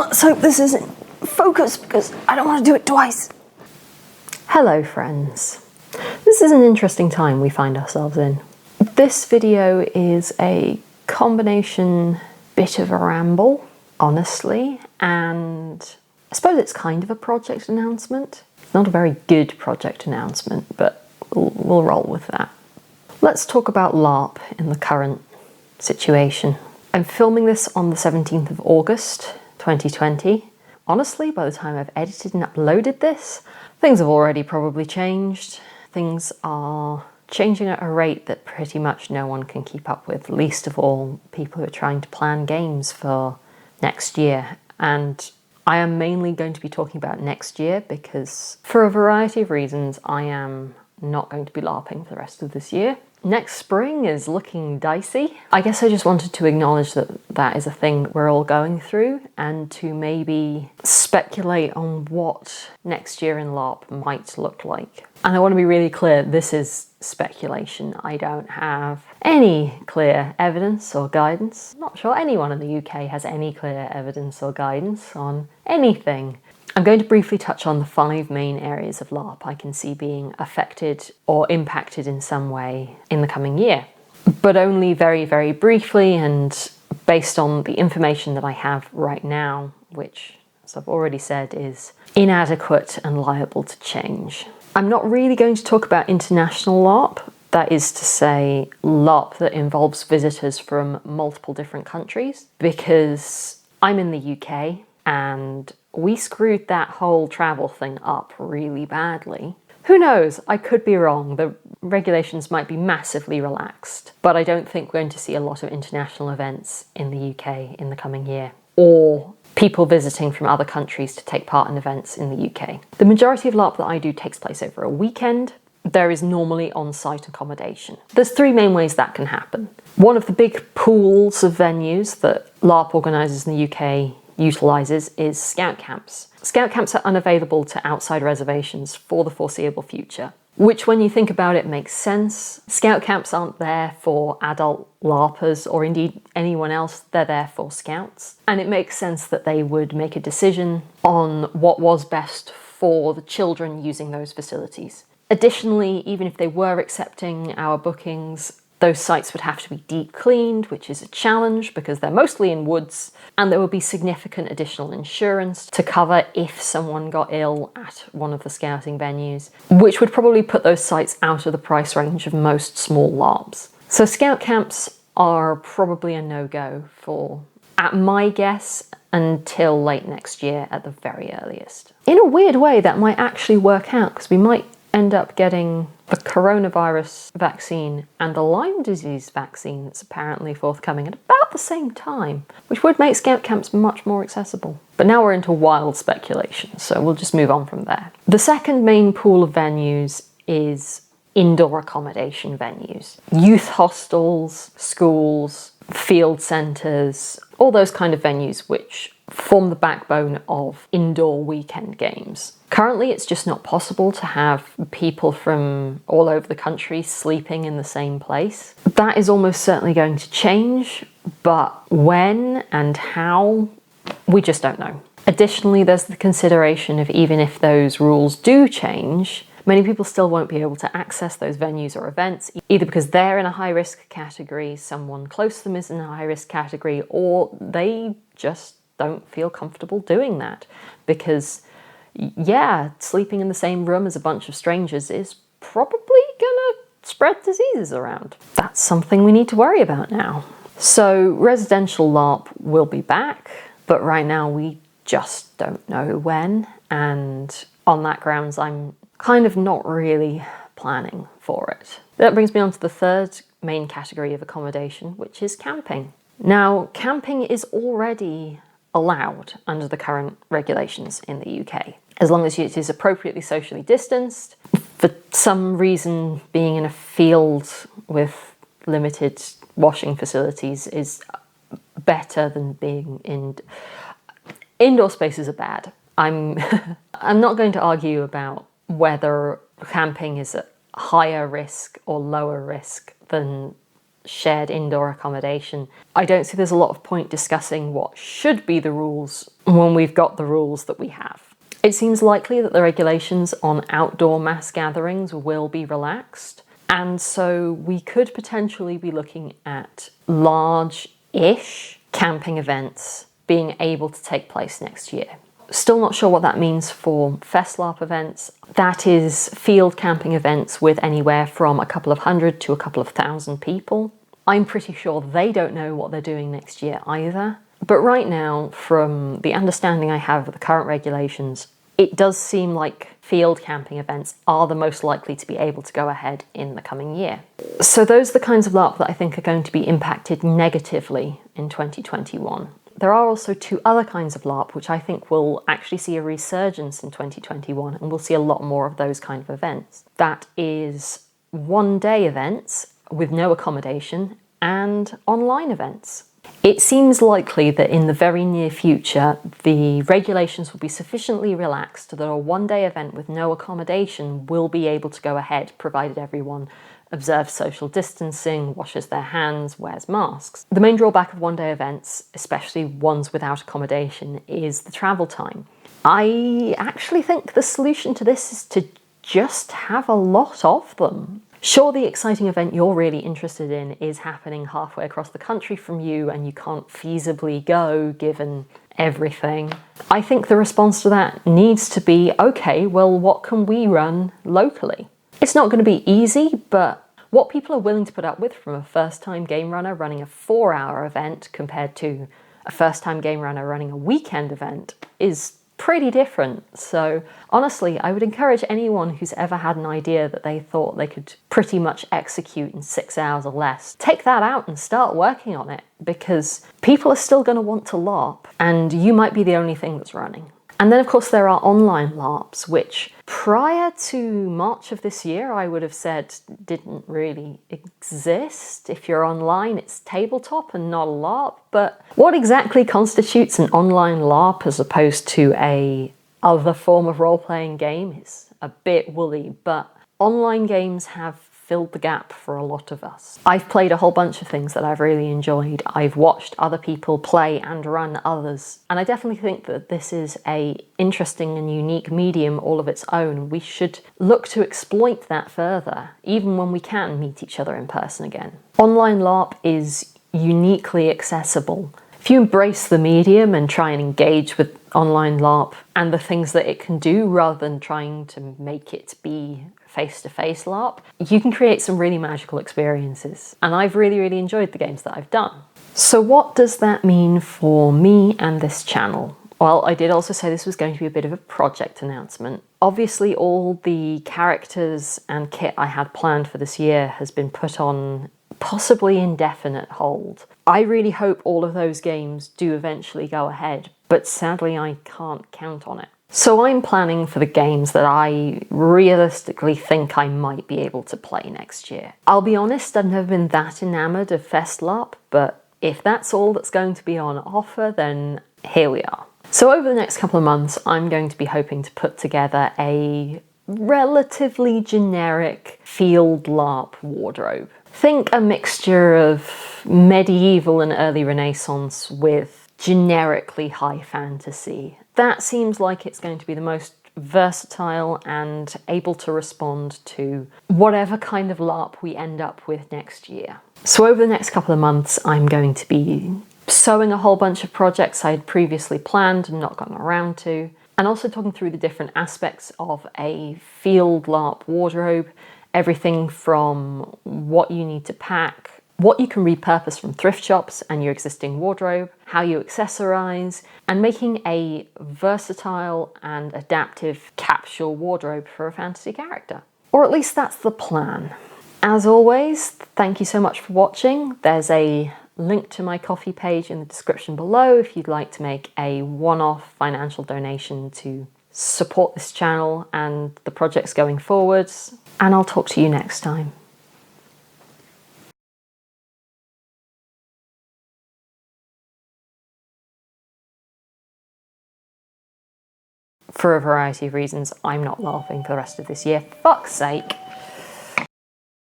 Let's hope this isn't focused because I don't want to do it twice. Hello friends. This is an interesting time we find ourselves in. This video is a combination bit of a ramble, honestly, and I suppose it's kind of a project announcement. It's not a very good project announcement, but we'll roll with that. Let's talk about Larp in the current situation. I'm filming this on the 17th of August, 2020. Honestly, by the time I've edited and uploaded this, things have already probably changed. Things are changing at a rate that pretty much no one can keep up with, least of all people who are trying to plan games for next year. And I am mainly going to be talking about next year because for a variety of reasons, I am not going to be LARPing for the rest of this year. Next spring is looking dicey. I guess I just wanted to acknowledge that that is a thing that we're all going through and to maybe speculate on what next year in LARP might look like. And I want to be really clear, this is speculation. I don't have any clear evidence or guidance. I'm not sure anyone in the UK has any clear evidence or guidance on anything. I'm going to briefly touch on the 5 main areas of LARP I can see being affected or impacted in some way in the coming year, but only very, very briefly and based on the information that I have right now, which, as I've already said, is inadequate and liable to change. I'm not really going to talk about international LARP, that is to say LARP that involves visitors from multiple different countries, because I'm in the UK and we screwed that whole travel thing up really badly. Who knows? I could be wrong. The regulations might be massively relaxed, but I don't think we're going to see a lot of international events in the UK in the coming year, or people visiting from other countries to take part in events in the UK. The majority of LARP that I do takes place over a weekend. There is normally on-site accommodation. There's 3 main ways that can happen. One of the big pools of venues that LARP organisers in the UK utilises is scout camps. Scout camps are unavailable to outside reservations for the foreseeable future, which when you think about it makes sense. Scout camps aren't there for adult LARPers or indeed anyone else, they're there for scouts. And it makes sense that they would make a decision on what was best for the children using those facilities. Additionally, even if they were accepting our bookings, those sites would have to be deep cleaned, which is a challenge because they're mostly in woods, and there would be significant additional insurance to cover if someone got ill at one of the scouting venues, which would probably put those sites out of the price range of most small LARPs. So scout camps are probably a no-go for, at my guess, until late next year at the very earliest. In a weird way, that might actually work out because we might end up getting the coronavirus vaccine and the Lyme disease vaccine that's apparently forthcoming at about the same time, which would make scout camps much more accessible. But now we're into wild speculation, so we'll just move on from there. The second main pool of venues is indoor accommodation venues. Youth hostels, schools, field centres, all those kind of venues which form the backbone of indoor weekend games. Currently, it's just not possible to have people from all over the country sleeping in the same place. That is almost certainly going to change, but when and how, we just don't know. Additionally, there's the consideration of even if those rules do change, many people still won't be able to access those venues or events, either because they're in a high-risk category, someone close to them is in a high-risk category, or they just don't feel comfortable doing that. Because, yeah, sleeping in the same room as a bunch of strangers is probably gonna spread diseases around. That's something we need to worry about now. So residential LARP will be back, but right now we just don't know when, and on that grounds I'm kind of not really planning for it. That brings me on to the third main category of accommodation, which is camping. Now, camping is already allowed under the current regulations in the UK, as long as it is appropriately socially distanced. For some reason, being in a field with limited washing facilities is better than being in... Indoor spaces are bad. I'm not going to argue about whether camping is at higher risk or lower risk than shared indoor accommodation. I don't see there's a lot of point discussing what should be the rules when we've got the rules that we have. It seems likely that the regulations on outdoor mass gatherings will be relaxed, and so we could potentially be looking at large-ish camping events being able to take place next year. Still not sure what that means for FestLarp events. That is field camping events with anywhere from a couple of hundred to a couple of thousand people. I'm pretty sure they don't know what they're doing next year either. But right now, from the understanding I have of the current regulations, it does seem like field camping events are the most likely to be able to go ahead in the coming year. So those are the kinds of LARP that I think are going to be impacted negatively in 2021. There are also two other kinds of LARP which I think will actually see a resurgence in 2021, and we'll see a lot more of those kind of events. That is one-day events with no accommodation and online events. It seems likely that in the very near future, the regulations will be sufficiently relaxed that a one-day event with no accommodation will be able to go ahead, provided everyone observes social distancing, washes their hands, wears masks. The main drawback of one-day events, especially ones without accommodation, is the travel time. I actually think the solution to this is to just have a lot of them. Sure, the exciting event you're really interested in is happening halfway across the country from you and you can't feasibly go given everything. I think the response to that needs to be, okay, well, what can we run locally? It's not going to be easy, but what people are willing to put up with from a first-time game runner running a 4-hour event compared to a first-time game runner running a weekend event is pretty different. So honestly, I would encourage anyone who's ever had an idea that they thought they could pretty much execute in 6 hours or less, take that out and start working on it, because people are still going to want to LARP and you might be the only thing that's running. And then of course there are online LARPs, which prior to March of this year I would have said didn't really exist. If you're online, it's tabletop and not a LARP. But what exactly constitutes an online LARP as opposed to a other form of role-playing game is a bit woolly, but online games have filled the gap for a lot of us. I've played a whole bunch of things that I've really enjoyed. I've watched other people play and run others, and I definitely think that this is an interesting and unique medium all of its own. We should look to exploit that further, even when we can meet each other in person again. Online LARP is uniquely accessible. If you embrace the medium and try and engage with online LARP and the things that it can do rather than trying to make it be face-to-face LARP, you can create some really magical experiences. And I've really enjoyed the games that I've done. So what does that mean for me and this channel? Well, I did also say this was going to be a bit of a project announcement. Obviously, all the characters and kit I had planned for this year has been put on possibly indefinite hold. I really hope all of those games do eventually go ahead, but sadly I can't count on it. So I'm planning for the games that I realistically think I might be able to play next year. I'll be honest, I've never been that enamoured of FestLarp, but if that's all that's going to be on offer, then here we are. So over the next couple of months, I'm going to be hoping to put together a relatively generic field LARP wardrobe. Think a mixture of medieval and early Renaissance with generically high fantasy. That seems like it's going to be the most versatile and able to respond to whatever kind of LARP we end up with next year. So over the next couple of months, I'm going to be sewing a whole bunch of projects I had previously planned and not gotten around to, and also talking through the different aspects of a field LARP wardrobe, everything from what you need to pack, what you can repurpose from thrift shops and your existing wardrobe, how you accessorize, and making a versatile and adaptive capsule wardrobe for a fantasy character. Or at least that's the plan. As always, thank you so much for watching. There's a link to my Ko-fi page in the description below if you'd like to make a one-off financial donation to support this channel and the projects going forwards. And I'll talk to you next time. For a variety of reasons, I'm not laughing for the rest of this year. Fuck's sake.